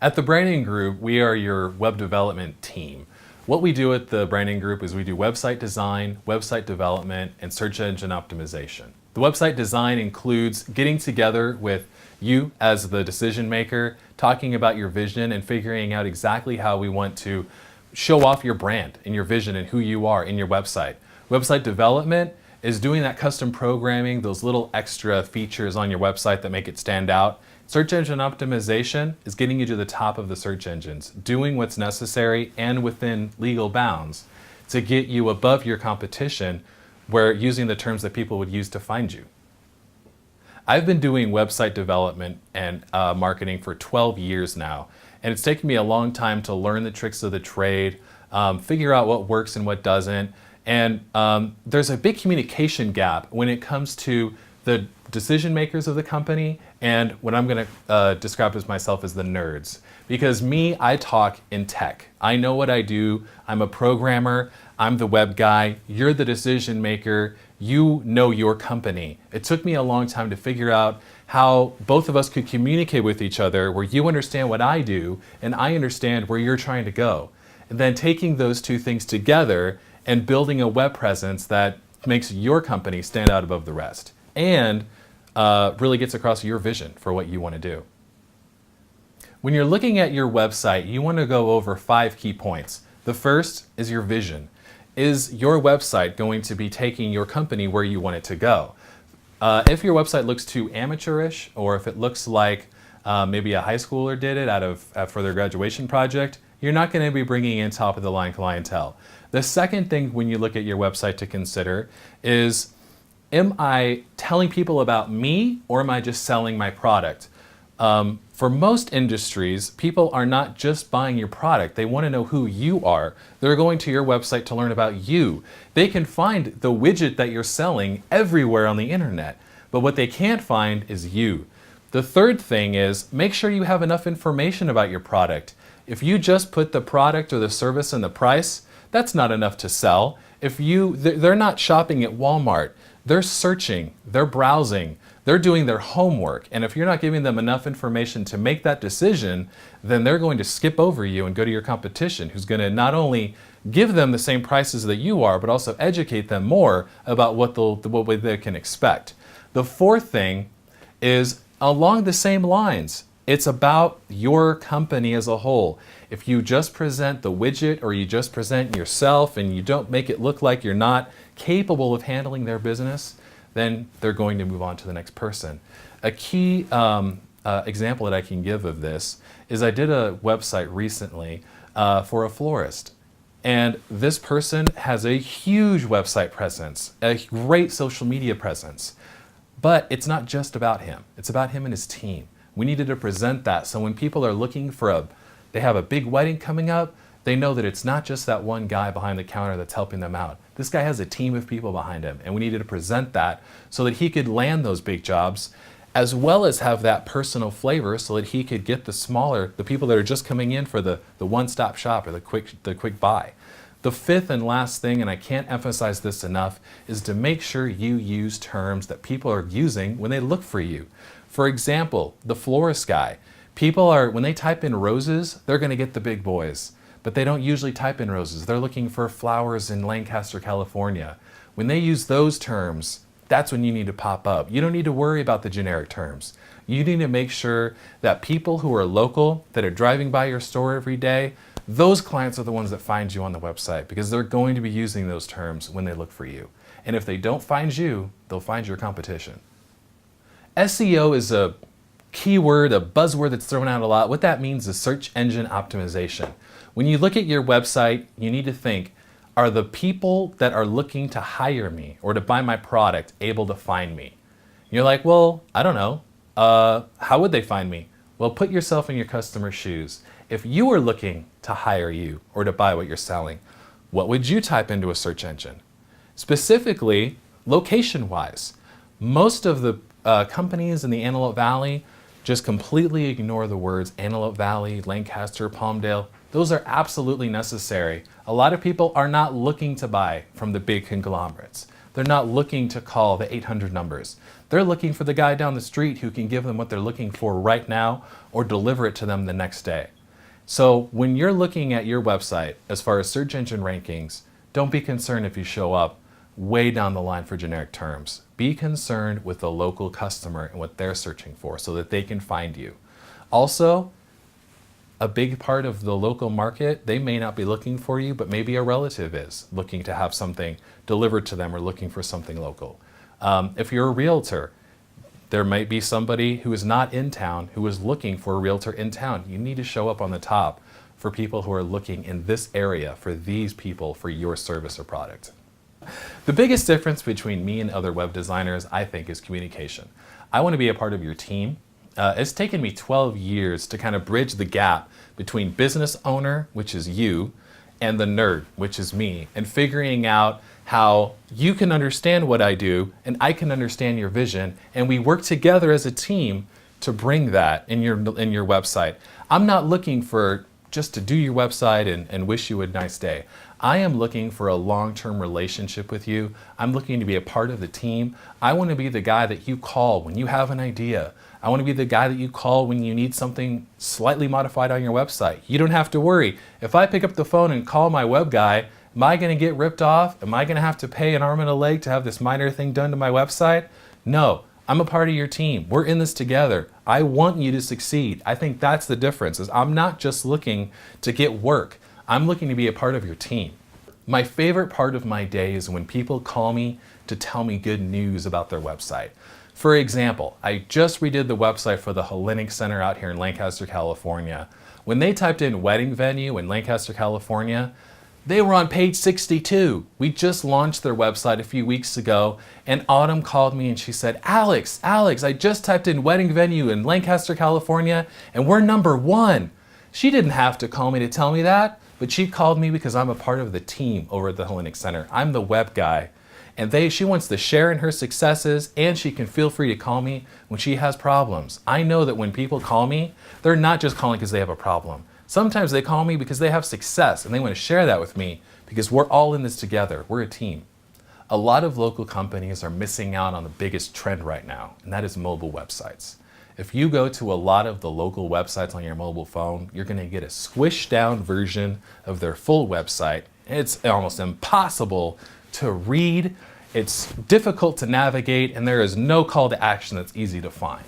At the Branning Group, we are your web development team. What we do at the Branning Group is we do website design, website development, and search engine optimization. The website design includes getting together with you as the decision maker, talking about your vision and figuring out exactly how we want to show off your brand and your vision and who you are in your website. Website development is doing that custom programming, those little extra features on your website that make it stand out. Search engine optimization is getting you to the top of the search engines, doing what's necessary and within legal bounds to get you above your competition, where using the terms that people would use to find you. I've been doing website development and marketing for 12 years now, and it's taken me a long time to learn the tricks of the trade, figure out what works and what doesn't, and there's a big communication gap when it comes to the decision makers of the company and what I'm going to describe as myself as the nerds. Because me, I talk in tech. I know what I do. I'm a programmer. I'm the web guy. You're the decision maker. You know your company. It took me a long time to figure out how both of us could communicate with each other, where you understand what I do and I understand where you're trying to go. And then taking those two things together and building a web presence that makes your company stand out above the rest and really gets across your vision for what you want to do. When you're looking at your website, you want to go over 5 key points. The first is your vision. Is your website going to be taking your company where you want it to go? If your website looks too amateurish, or if it looks like maybe a high schooler did it for their graduation project, you're not going to be bringing in top of the line clientele. The second thing when you look at your website to consider is, am I telling people about me, or am I just selling my product? For most industries, people are not just buying your product. They want to know who you are. They're going to your website to learn about you. They can find the widget that you're selling everywhere on the internet, but what they can't find is you. The third thing is, make sure you have enough information about your product. If you just put the product or the service and the price, that's not enough to sell. They're not shopping at Walmart. They're searching, they're browsing, they're doing their homework. And if you're not giving them enough information to make that decision, then they're going to skip over you and go to your competition, who's going to not only give them the same prices that you are, but also educate them more about what they can expect. The fourth thing is along the same lines. It's about your company as a whole. If you just present the widget or you just present yourself and you don't make it look like you're not capable of handling their business, then they're going to move on to the next person. A key example that I can give of this is I did a website recently for a florist. And this person has a huge website presence, a great social media presence. But it's not just about him. It's about him and his team. We needed to present that so when people are looking for they have a big wedding coming up, they know that it's not just that one guy behind the counter that's helping them out. This guy has a team of people behind him, and we needed to present that so that he could land those big jobs, as well as have that personal flavor so that he could get the people that are just coming in for the one-stop shop or the quick buy. The fifth and last thing, and I can't emphasize this enough, is to make sure you use terms that people are using when they look for you. For example, the florist guy. When they type in roses, they're going to get the big boys. But they don't usually type in roses. They're looking for flowers in Lancaster, California. When they use those terms, that's when you need to pop up. You don't need to worry about the generic terms. You need to make sure that people who are local, that are driving by your store every day, those clients are the ones that find you on the website, because they're going to be using those terms when they look for you. And if they don't find you, they'll find your competition. SEO is a keyword, a buzzword that's thrown out a lot. What that means is search engine optimization. When you look at your website, you need to think, are the people that are looking to hire me or to buy my product able to find me? And you're like, well, I don't know. How would they find me? Well, put yourself in your customer's shoes. If you were looking to hire you or to buy what you're selling, what would you type into a search engine? Specifically, location-wise. Most of the companies in the Antelope Valley just completely ignore the words Antelope Valley, Lancaster, Palmdale. Those are absolutely necessary. A lot of people are not looking to buy from the big conglomerates. They're not looking to call the 800 numbers. They're looking for the guy down the street who can give them what they're looking for right now or deliver it to them the next day. So when you're looking at your website, as far as search engine rankings, don't be concerned if you show up way down the line for generic terms. Be concerned with the local customer and what they're searching for so that they can find you. Also, a big part of the local market, they may not be looking for you, but maybe a relative is looking to have something delivered to them or looking for something local. If you're a realtor, there might be somebody who is not in town who is looking for a realtor in town. You need to show up on the top for people who are looking in this area for these people for your service or product. The biggest difference between me and other web designers, I think, is communication. I want to be a part of your team. It's taken me 12 years to kind of bridge the gap between business owner, which is you, and the nerd, which is me, and figuring out how you can understand what I do and I can understand your vision, and we work together as a team to bring that in your website. I'm not looking for just to do your website and wish you a nice day. I am looking for a long-term relationship with you. I'm looking to be a part of the team. I want to be the guy that you call when you have an idea. I want to be the guy that you call when you need something slightly modified on your website. You don't have to worry. If I pick up the phone and call my web guy, am I going to get ripped off? Am I going to have to pay an arm and a leg to have this minor thing done to my website? No, I'm a part of your team. We're in this together. I want you to succeed. I think that's the difference, is I'm not just looking to get work. I'm looking to be a part of your team. My favorite part of my day is when people call me to tell me good news about their website. For example, I just redid the website for the Hellenic Center out here in Lancaster, California. When they typed in wedding venue in Lancaster, California, they were on page 62. We just launched their website a few weeks ago, and Autumn called me and she said, Alex, I just typed in wedding venue in Lancaster, California, and we're #1. She didn't have to call me to tell me that, but she called me because I'm a part of the team over at the Hellenic Center. I'm the web guy. And she wants to share in her successes, and she can feel free to call me when she has problems. I know that when people call me, they're not just calling because they have a problem. Sometimes they call me because they have success and they want to share that with me because we're all in this together. We're a team. A lot of local companies are missing out on the biggest trend right now, and that is mobile websites. If you go to a lot of the local websites on your mobile phone, you're going to get a squished down version of their full website. It's almost impossible to read, it's difficult to navigate, and there is no call to action that's easy to find.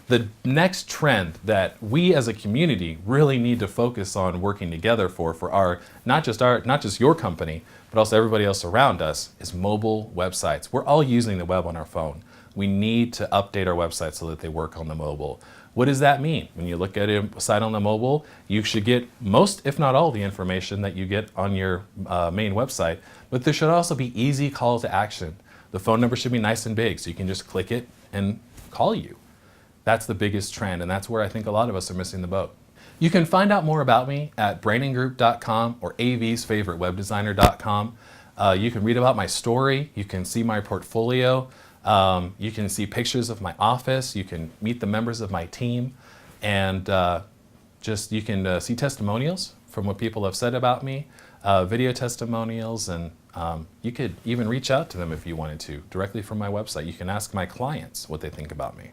The next trend that we as a community really need to focus on working together for not just your company, but also everybody else around us, is mobile websites. We're all using the web on our phone. We need to update our websites so that they work on the mobile. What does that mean? When you look at a site on the mobile, you should get most, if not all, the information that you get on your main website, but there should also be easy call to action. The phone number should be nice and big so you can just click it and call you. That's the biggest trend, and that's where I think a lot of us are missing the boat. You can find out more about me at branninggroup.com or avsfavoritewebdesigner.com. You can read about my story, you can see my portfolio, you can see pictures of my office, you can meet the members of my team, and you can see testimonials from what people have said about me, video testimonials, and you could even reach out to them if you wanted to, directly from my website. You can ask my clients what they think about me.